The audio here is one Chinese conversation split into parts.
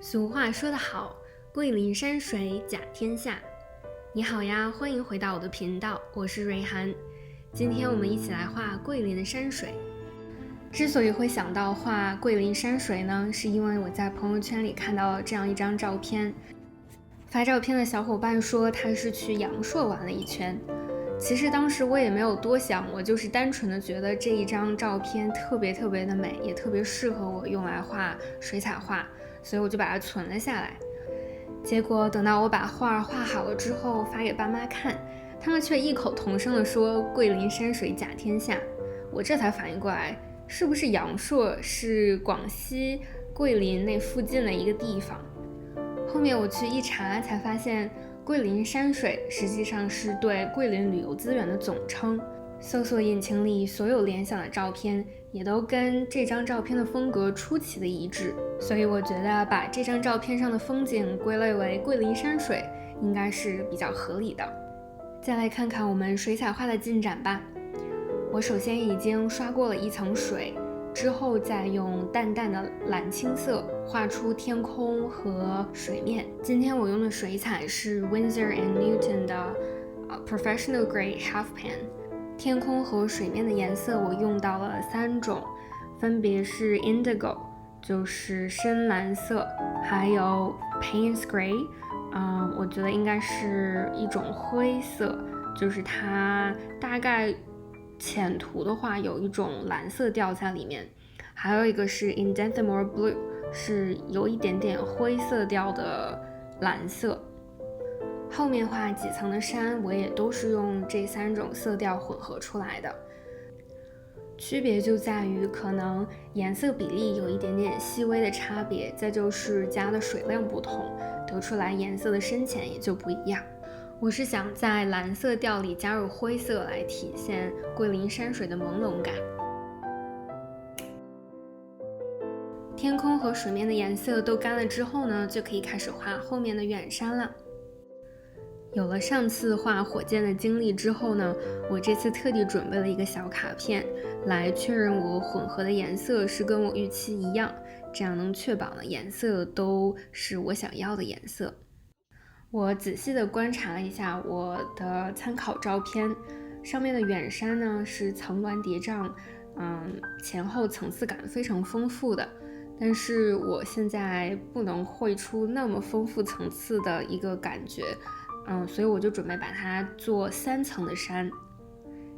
俗话说得好，桂林山水甲天下。你好呀，欢迎回到我的频道，我是瑞涵。今天我们一起来画桂林的山水。之所以会想到画桂林山水呢，是因为我在朋友圈里看到了这样一张照片。发照片的小伙伴说他是去阳朔玩了一圈。其实当时我也没有多想，我就是单纯的觉得这一张照片特别的美，也特别适合我用来画水彩画，所以我就把它存了下来。结果等到我把画画好了之后发给爸妈看，他们却异口同声地说桂林山水甲天下。我这才反应过来，是不是阳朔是广西桂林那附近的一个地方。后面我去一查才发现，桂林山水实际上是对桂林旅游资源的总称。搜索引擎里所有联想的照片也都跟这张照片的风格出奇的一致，所以我觉得把这张照片上的风景归类为桂林山水应该是比较合理的。再来看看我们水彩画的进展吧。我首先已经刷过了一层水，之后再用淡淡的蓝青色画出天空和水面。今天我用的水彩是 Winsor & Newton 的Professional Grade Half Pan。天空和水面的颜色我用到了3种，分别是 Indigo 就是深蓝色，还有 Payne's Gray，我觉得应该是一种灰色，就是它大概浅涂的话有一种蓝色调在里面，还有一个是 Indenthmore Blue， 是有一点点灰色调的蓝色。后面画几层的山我也都是用这3种色调混合出来的，区别就在于可能颜色比例有一点点细微的差别，再就是加的水量不同，得出来颜色的深浅也就不一样。我是想在蓝色调里加入灰色来体现桂林山水的朦胧感。天空和水面的颜色都干了之后呢，就可以开始画后面的远山了。有了上次画火箭的经历之后呢，我这次特地准备了一个小卡片，来确认我混合的颜色是跟我预期一样，这样能确保呢颜色都是我想要的颜色。我仔细的观察了一下我的参考照片，上面的远山呢是层峦叠嶂，前后层次感非常丰富的，但是我现在不能绘出那么丰富层次的一个感觉，所以我就准备把它做3层的山。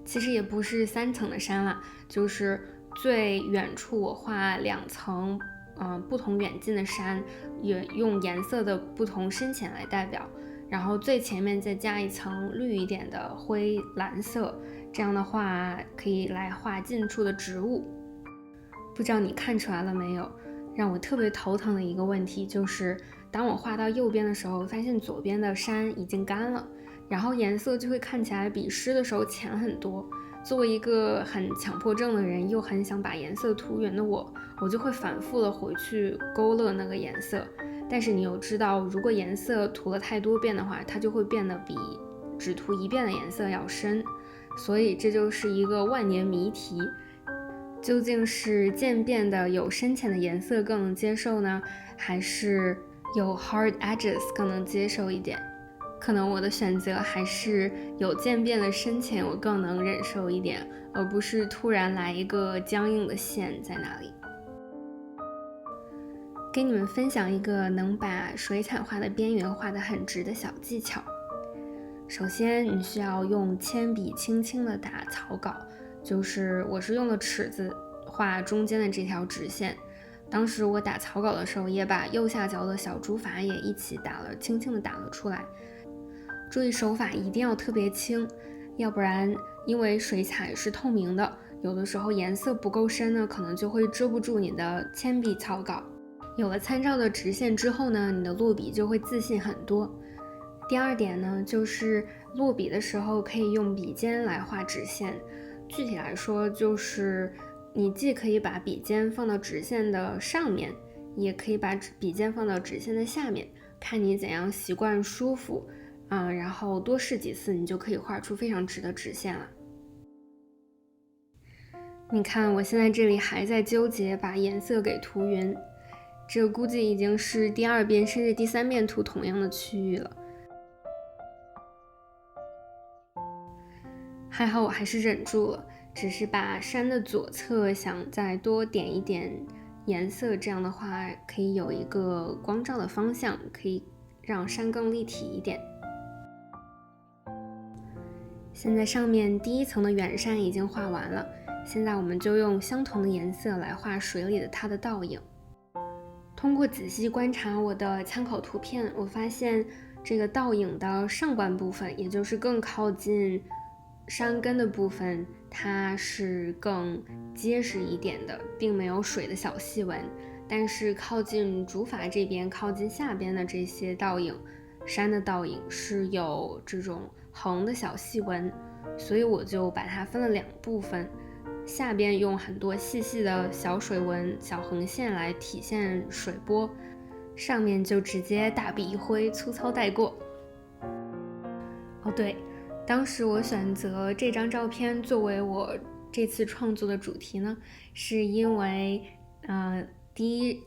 其实也不是3层的山了，就是最远处我画2层，不同远近的山，也用颜色的不同深浅来代表，然后最前面再加一层绿一点的灰蓝色，这样的话可以来画近处的植物。不知道你看出来了没有？让我特别头疼的一个问题就是，当我画到右边的时候，发现左边的山已经干了，然后颜色就会看起来比湿的时候浅很多。作为一个很强迫症的人，又很想把颜色涂匀的我就会反复的回去勾勒那个颜色。但是你又知道，如果颜色涂了太多遍的话，它就会变得比只涂1遍的颜色要深，所以这就是一个万年谜题。究竟是渐变的有深浅的颜色更能接受呢，还是有 hard edges 更能接受一点？可能我的选择还是有渐变的深浅我更能忍受一点，而不是突然来一个僵硬的线在那里。给你们分享一个能把水彩画的边缘画得很直的小技巧。首先你需要用铅笔轻轻地打草稿，就是我是用了尺子画中间的这条直线。当时我打草稿的时候也把右下角的小竹筏也一起轻轻地打了出来。注意手法一定要特别轻，要不然因为水彩是透明的，有的时候颜色不够深呢，可能就会遮不住你的铅笔草稿。有了参照的直线之后呢，你的落笔就会自信很多。第2点呢，就是落笔的时候可以用笔尖来画直线。具体来说，就是你既可以把笔尖放到直线的上面，也可以把笔尖放到直线的下面，看你怎样习惯舒服，然后多试几次，你就可以画出非常直的直线了。你看我现在这里还在纠结把颜色给涂匀，这估计已经是第2遍甚至第3遍涂同样的区域了。还好我还是忍住了，只是把山的左侧想再多点一点颜色，这样的话可以有一个光照的方向，可以让山更立体一点。现在上面第1层的远山已经画完了，现在我们就用相同的颜色来画水里的它的倒影。通过仔细观察我的参考图片，我发现这个倒影的上半部分，也就是更靠近山根的部分，它是更结实一点的，并没有水的小细纹。但是靠近主法这边，靠近下边的这些倒影，山的倒影是有这种横的小细纹，所以我就把它分了2部分，下边用很多细细的小水纹、小横线来体现水波，上面就直接大笔一挥，粗糙带过。哦对，当时我选择这张照片作为我这次创作的主题呢，是因为第一，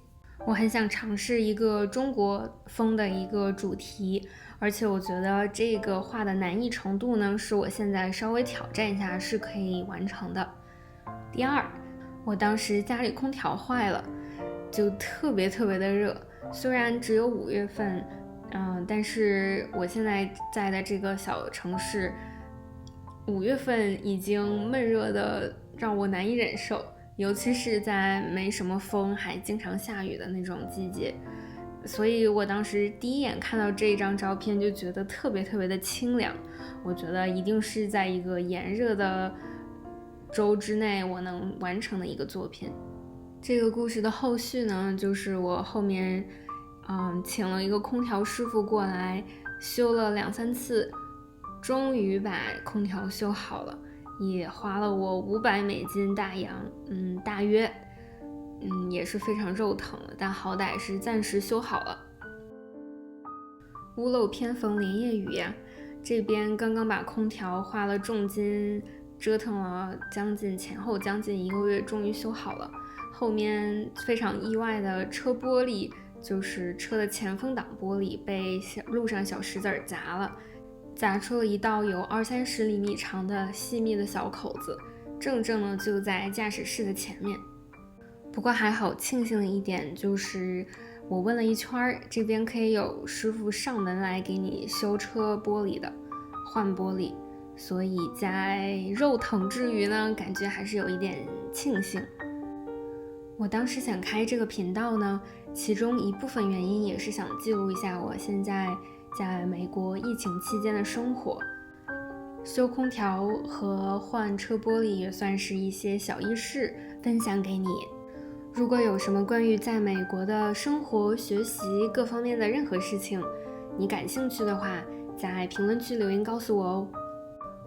我很想尝试一个中国风的一个主题，而且我觉得这个画的难易程度呢，是我现在稍微挑战一下是可以完成的。第二，我当时家里空调坏了，就特别的热，虽然只有5月份，但是我现在在的这个小城市5月份已经闷热的让我难以忍受，尤其是在没什么风还经常下雨的那种季节，所以我当时第一眼看到这张照片就觉得特别的清凉，我觉得一定是在一个炎热的周之内我能完成的一个作品。这个故事的后续呢，就是我后面请了一个空调师傅过来修了2、3次，终于把空调修好了，也花了我$500大洋，大约也是非常肉疼了，但好歹是暂时修好了。屋漏偏逢连夜雨呀，这边刚刚把空调花了重金折腾了前后将近1个月，终于修好了。后面非常意外的车玻璃，就是车的前风挡玻璃被路上小石子砸出了一道有20-30厘米长的细密的小口子，正的就在驾驶室的前面。不过还好，庆幸的一点就是我问了一圈，这边可以有师傅上门来给你修车玻璃的，换玻璃，所以在肉疼之余呢，感觉还是有一点庆幸。我当时想开这个频道呢，其中一部分原因也是想记录一下我现在在美国疫情期间的生活。修空调和换车玻璃也算是一些小轶事，分享给你。如果有什么关于在美国的生活、学习各方面的任何事情，你感兴趣的话，在评论区留言告诉我哦，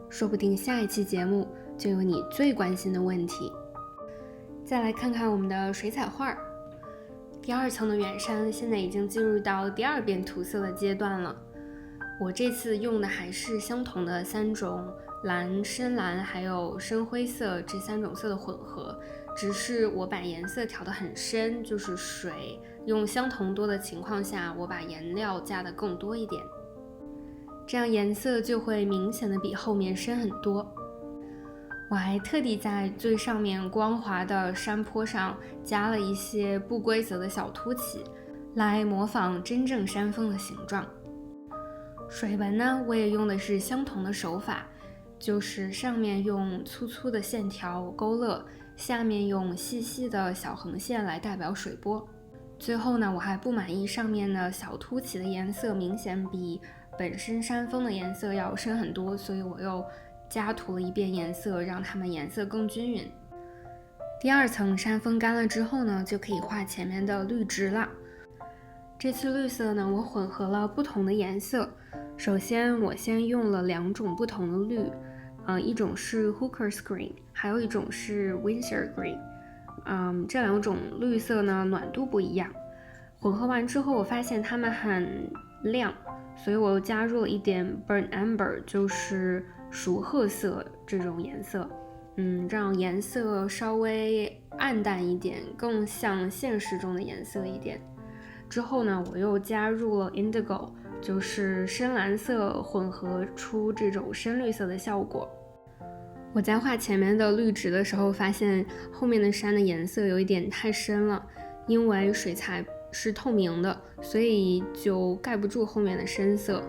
说不定下一期节目就有你最关心的问题。再来看看我们的水彩画，第2层的远山现在已经进入到第2遍涂色的阶段了。我这次用的还是相同的3种蓝、深蓝还有深灰色这3种色的混合，只是我把颜色调得很深，就是水用相同多的情况下，我把颜料加得更多一点，这样颜色就会明显的比后面深很多。我还特地在最上面光滑的山坡上加了一些不规则的小凸起，来模仿真正山峰的形状。水纹呢，我也用的是相同的手法，就是上面用粗粗的线条勾勒，下面用细细的小横线来代表水波。最后呢，我还不满意上面的小凸起的颜色明显比本身山峰的颜色要深很多，所以我又加涂了一遍颜色，让它们颜色更均匀。第2层山峰干了之后呢，就可以画前面的绿植了。这次绿色呢，我混合了不同的颜色。首先我先用了2种不同的绿，一种是 Hooker's Green， 还有一种是 Winsor Green。这2种绿色呢，暖度不一样。混合完之后，我发现它们很亮，所以我又加入了一点 Burnt Amber， 就是熟褐色这种颜色。让颜色稍微暗淡一点，更像现实中的颜色一点。之后呢，我又加入了 indigo， 就是深蓝色混合出这种深绿色的效果。我在画前面的绿植的时候，发现后面的山的颜色有一点太深了，因为水彩是透明的，所以就盖不住后面的深色。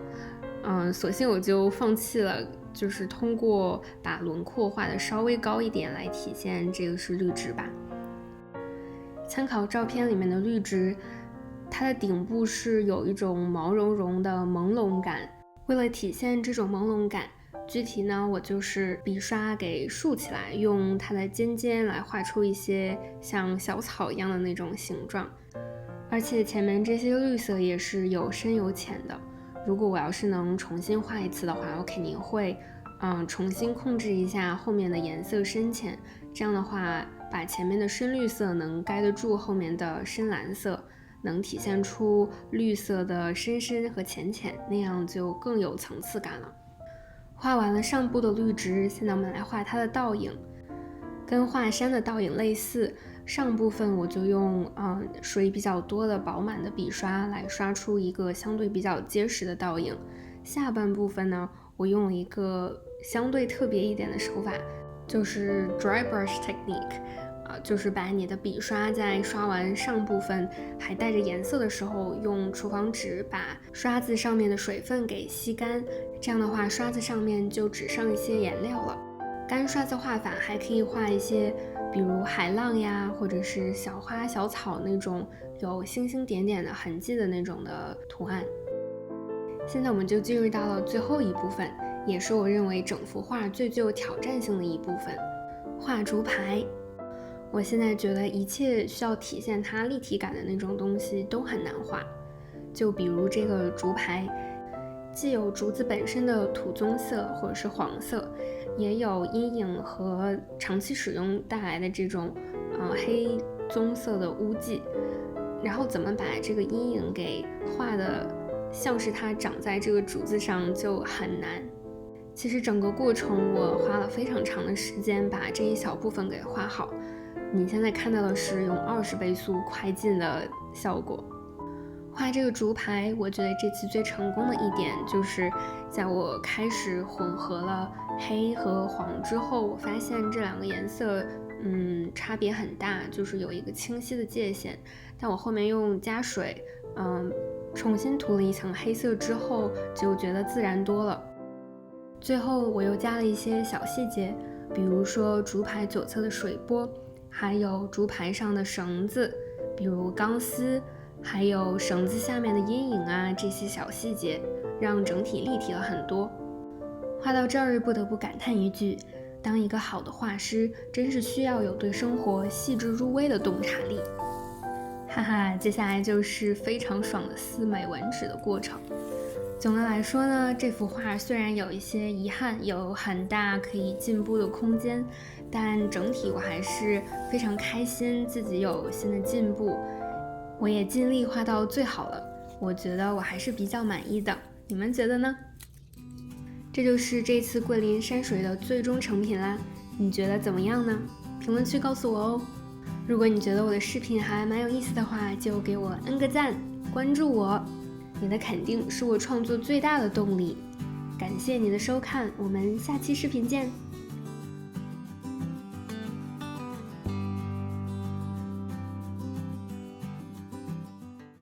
索性我就放弃了，就是通过把轮廓画得稍微高一点来体现这个是绿植吧。参考照片里面的绿植，它的顶部是有一种毛茸茸的朦胧感。为了体现这种朦胧感，具体呢，我就是笔刷给竖起来，用它的尖尖来画出一些像小草一样的那种形状。而且前面这些绿色也是有深有浅的。如果我要是能重新画一次的话，我肯定会重新控制一下后面的颜色深浅，这样的话把前面的深绿色能盖得住后面的深蓝色，能体现出绿色的深深和浅浅，那样就更有层次感了。画完了上部的绿植，现在我们来画它的倒影。跟画山的倒影类似，上部分我就用水比较多的饱满的笔刷来刷出一个相对比较结实的倒影。下半部分呢，我用了一个相对特别一点的手法，就是 dry brush technique，就是把你的笔刷在刷完上部分还带着颜色的时候，用厨房纸把刷子上面的水分给吸干，这样的话刷子上面就只剩一些颜料了。干刷子画法还可以画一些比如海浪呀，或者是小花小草那种有星星点点的痕迹的那种的图案。现在我们就进入到了最后一部分，也是我认为整幅画最具有挑战性的一部分，画竹排。我现在觉得一切需要体现它立体感的那种东西都很难画，就比如这个竹排，既有竹子本身的土棕色或者是黄色，也有阴影和长期使用带来的这种黑棕色的污迹，然后怎么把这个阴影给画的像是它长在这个竹子上就很难。其实整个过程我花了非常长的时间把这一小部分给画好，你现在看到的是用20倍速快进的效果。画这个竹排，我觉得这次最成功的一点就是在我开始混合了黑和黄之后，我发现这两个颜色差别很大，就是有一个清晰的界限。但我后面用加水重新涂了一层黑色之后，就觉得自然多了。最后我又加了一些小细节，比如说竹排左侧的水波，还有竹排上的绳子，比如钢丝，还有绳子下面的阴影啊，这些小细节让整体立体了很多。画到这儿不得不感叹一句，当一个好的画师真是需要有对生活细致入微的洞察力。哈哈，接下来就是非常爽的撕美纹纸的过程。总的来说呢，这幅画虽然有一些遗憾，有很大可以进步的空间，但整体我还是非常开心自己有新的进步。我也尽力画到最好了，我觉得我还是比较满意的，你们觉得呢？这就是这次桂林山水的最终成品啦，你觉得怎么样呢？评论区告诉我哦。如果你觉得我的视频还蛮有意思的话，就给我按个赞，关注我，你的肯定是我创作最大的动力。感谢你的收看，我们下期视频见。